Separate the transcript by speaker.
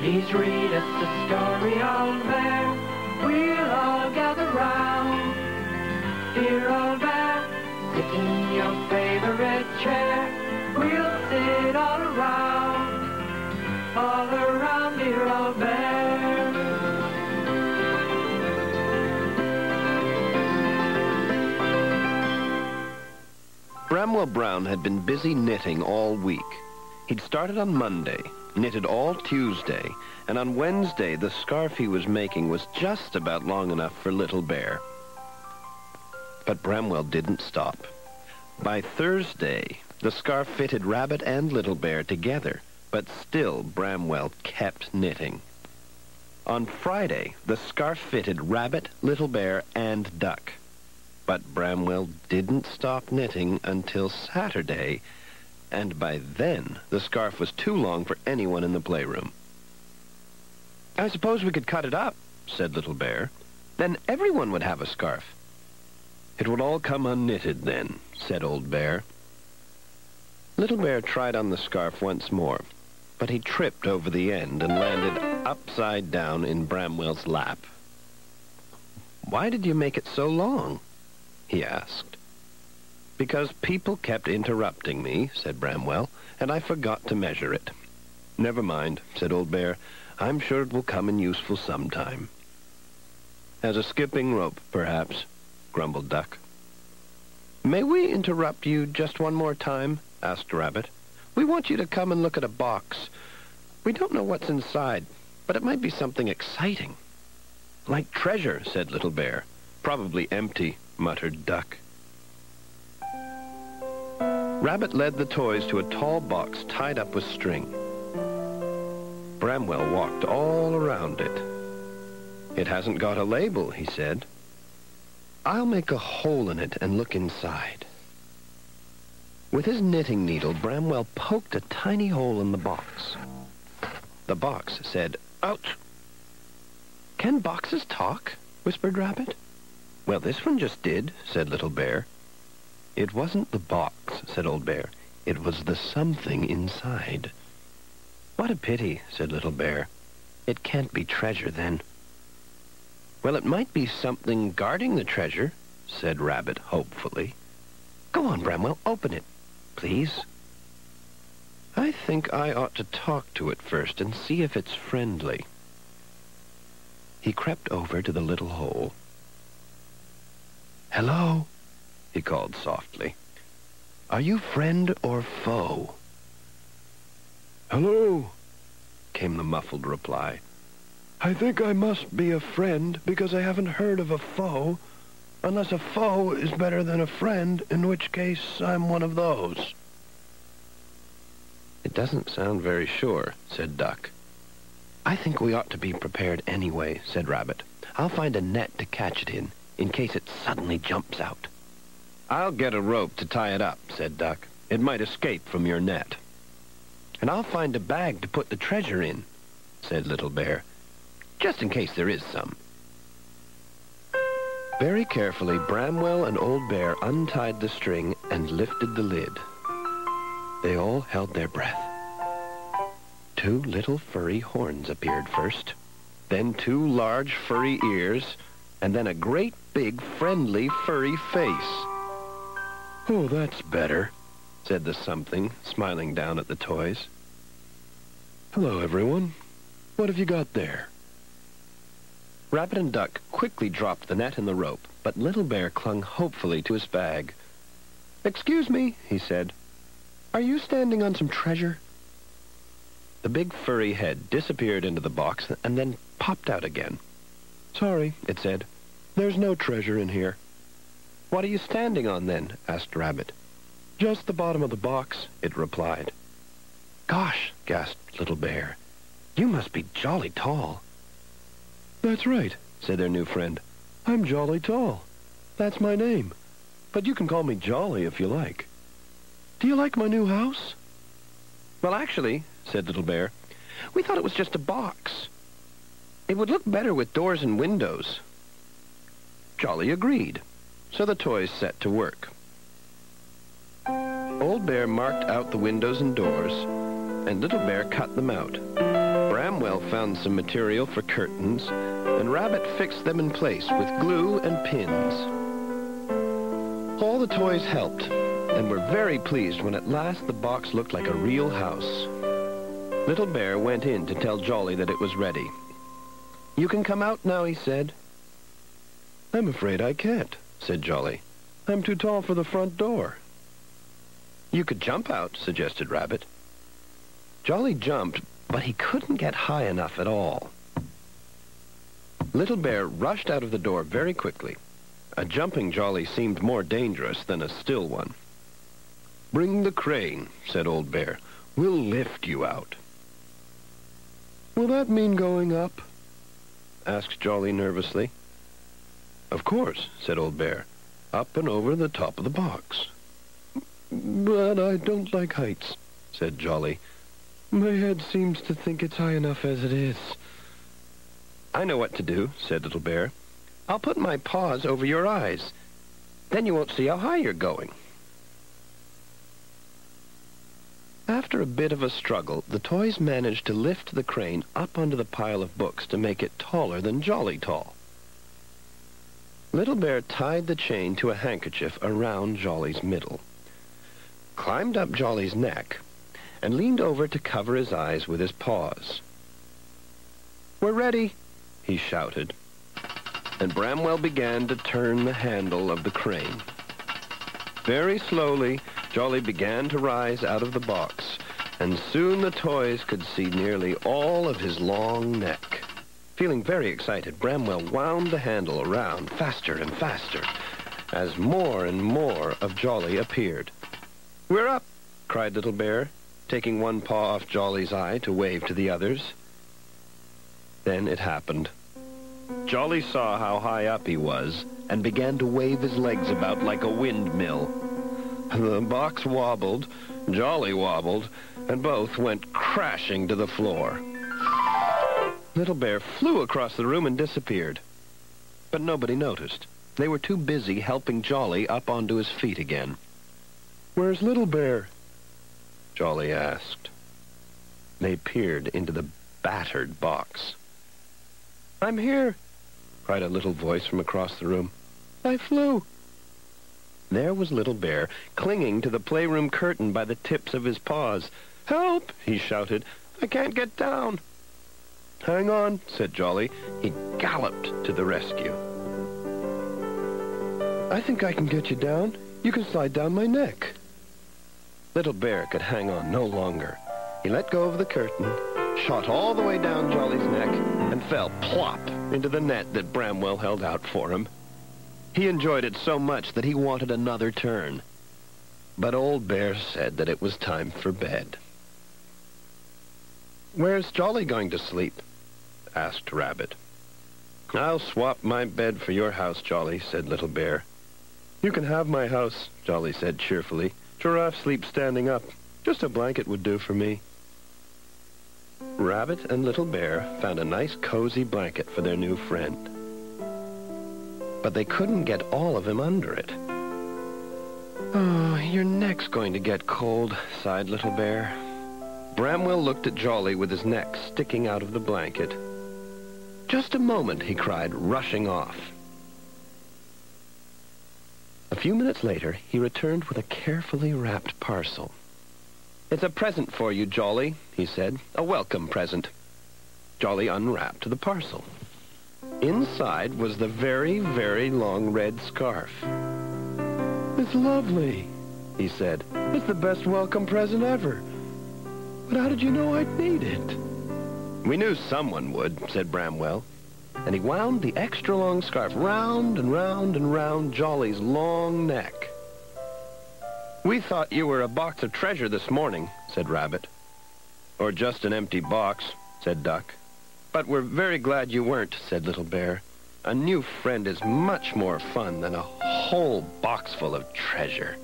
Speaker 1: Please read us a story, old bear. We'll all gather round. Dear old bear, sit in your favorite chair. We'll sit all around, dear old bear.
Speaker 2: Bramwell Brown had been busy knitting all week. He'd started on Monday, knitted all Tuesday, and on Wednesday the scarf he was making was just about long enough for Little Bear. But Bramwell didn't stop. By Thursday, the scarf fitted Rabbit and Little Bear together, but still Bramwell kept knitting. On Friday, the scarf fitted Rabbit, Little Bear, and Duck. But Bramwell didn't stop knitting until Saturday, and by then the scarf was too long for anyone in the playroom. "I suppose we could cut it up," said Little Bear. "Then everyone would have a scarf." "It would all come unknitted then," said Old Bear. Little Bear tried on the scarf once more, but he tripped over the end and landed upside down in Bramwell's lap. "Why did you make it so long?" he asked. "Because people kept interrupting me," said Bramwell, "and I forgot to measure it." "Never mind," said Old Bear. "I'm sure it will come in useful sometime." "As a skipping rope, perhaps," grumbled Duck. "May we interrupt you just one more time?" asked Rabbit. "We want you to come and look at a box. We don't know what's inside, but it might be something exciting." "Like treasure," said Little Bear. "Probably empty," muttered Duck. Rabbit led the toys to a tall box tied up with string. Bramwell walked all around it. "It hasn't got a label," he said. "I'll make a hole in it and look inside." With his knitting needle, Bramwell poked a tiny hole in the box. The box said, "Ouch!" "Can boxes talk?" whispered Rabbit. "Well, this one just did," said Little Bear. "It wasn't the box," said Old Bear. "It was the something inside." "What a pity," said Little Bear. "It can't be treasure, then." "Well, it might be something guarding the treasure," said Rabbit hopefully. "Go on, Bramwell, open it, please." "I think I ought to talk to it first and see if it's friendly." He crept over to the little hole. "Hello," he called softly. "Are you friend or foe?" "Hello," came the muffled reply. "I think I must be a friend because I haven't heard of a foe, unless a foe is better than a friend, in which case I'm one of those." "It doesn't sound very sure," said Duck. "I think we ought to be prepared anyway," said Rabbit. "I'll find a net to catch it in case it suddenly jumps out." "I'll get a rope to tie it up," said Duck. "It might escape from your net." "And I'll find a bag to put the treasure in," said Little Bear, "just in case there is some." Very carefully, Bramwell and Old Bear untied the string and lifted the lid. They all held their breath. 2 little furry horns appeared first, then 2 large furry ears, and then a great big friendly furry face. "Oh, that's better," said the something, smiling down at the toys. "Hello, everyone. What have you got there?" Rabbit and Duck quickly dropped the net and the rope, but Little Bear clung hopefully to his bag. "Excuse me," he said. "Are you standing on some treasure?" The big furry head disappeared into the box and then popped out again. "Sorry," it said. "There's no treasure in here." "What are you standing on, then?" asked Rabbit. "Just the bottom of the box," it replied. "Gosh," gasped Little Bear. "You must be jolly tall." "That's right," said their new friend. "I'm Jolly Tall. That's my name. But you can call me Jolly if you like. Do you like my new house?" "Well, actually," said Little Bear, "we thought it was just a box. It would look better with doors and windows." Jolly agreed, so the toys set to work. Old Bear marked out the windows and doors, and Little Bear cut them out. Bramwell found some material for curtains, and Rabbit fixed them in place with glue and pins. All the toys helped, and were very pleased when at last the box looked like a real house. Little Bear went in to tell Jolly that it was ready. "You can come out now," he said. "I'm afraid I can't," said Jolly. "I'm too tall for the front door." "You could jump out," suggested Rabbit. Jolly jumped, but he couldn't get high enough at all. Little Bear rushed out of the door very quickly. A jumping Jolly seemed more dangerous than a still one. "Bring the crane," said Old Bear. "We'll lift you out." "Will that mean going up?" asked Jolly nervously. "Of course," said Old Bear. "Up and over the top of the box." "But I don't like heights," said Jolly. "My head seems to think it's high enough as it is." "I know what to do," said Little Bear. "I'll put my paws over your eyes. Then you won't see how high you're going." After a bit of a struggle, the toys managed to lift the crane up onto the pile of books to make it taller than Jolly tall. Little Bear tied the chain to a handkerchief around Jolly's middle, climbed up Jolly's neck, and leaned over to cover his eyes with his paws. "We're ready," he shouted, and Bramwell began to turn the handle of the crane. Very slowly, Jolly began to rise out of the box, and soon the toys could see nearly all of his long neck. Feeling very excited, Bramwell wound the handle around faster and faster as more and more of Jolly appeared. "We're up!" cried Little Bear, taking one paw off Jolly's eye to wave to the others. Then it happened. Jolly saw how high up he was and began to wave his legs about like a windmill. The box wobbled, Jolly wobbled, and both went crashing to the floor. Little Bear flew across the room and disappeared. But nobody noticed. They were too busy helping Jolly up onto his feet again. "Where's Little Bear?" Jolly asked. They peered into the battered box. "I'm here," cried a little voice from across the room. "I flew." There was Little Bear, clinging to the playroom curtain by the tips of his paws. "Help!" he shouted. "I can't get down." "Hang on," said Jolly. He galloped to the rescue. "I think I can get you down. You can slide down my neck." Little Bear could hang on no longer. He let go of the curtain, shot all the way down Jolly's neck, and fell plop into the net that Bramwell held out for him. He enjoyed it so much that he wanted another turn. But Old Bear said that it was time for bed. "Where's Jolly going to sleep?" asked Rabbit. "I'll swap my bed for your house, Jolly," said Little Bear. "You can have my house," Jolly said cheerfully. "Giraffe sleeps standing up. Just a blanket would do for me." Rabbit and Little Bear found a nice cozy blanket for their new friend. But they couldn't get all of him under it. "Oh, your neck's going to get cold," sighed Little Bear. Bramwell looked at Jolly with his neck sticking out of the blanket. "Just a moment," he cried, rushing off. A few minutes later, he returned with a carefully wrapped parcel. "It's a present for you, Jolly," he said. "A welcome present." Jolly unwrapped the parcel. Inside was the very, very long red scarf. "It's lovely," he said. "It's the best welcome present ever. But how did you know I'd need it?" "We knew someone would," said Bramwell. And he wound the extra long scarf round and round and round Jolly's long neck. "We thought you were a box of treasure this morning," said Rabbit. "Or just an empty box," said Duck. "But we're very glad you weren't," said Little Bear. "A new friend is much more fun than a whole box full of treasure."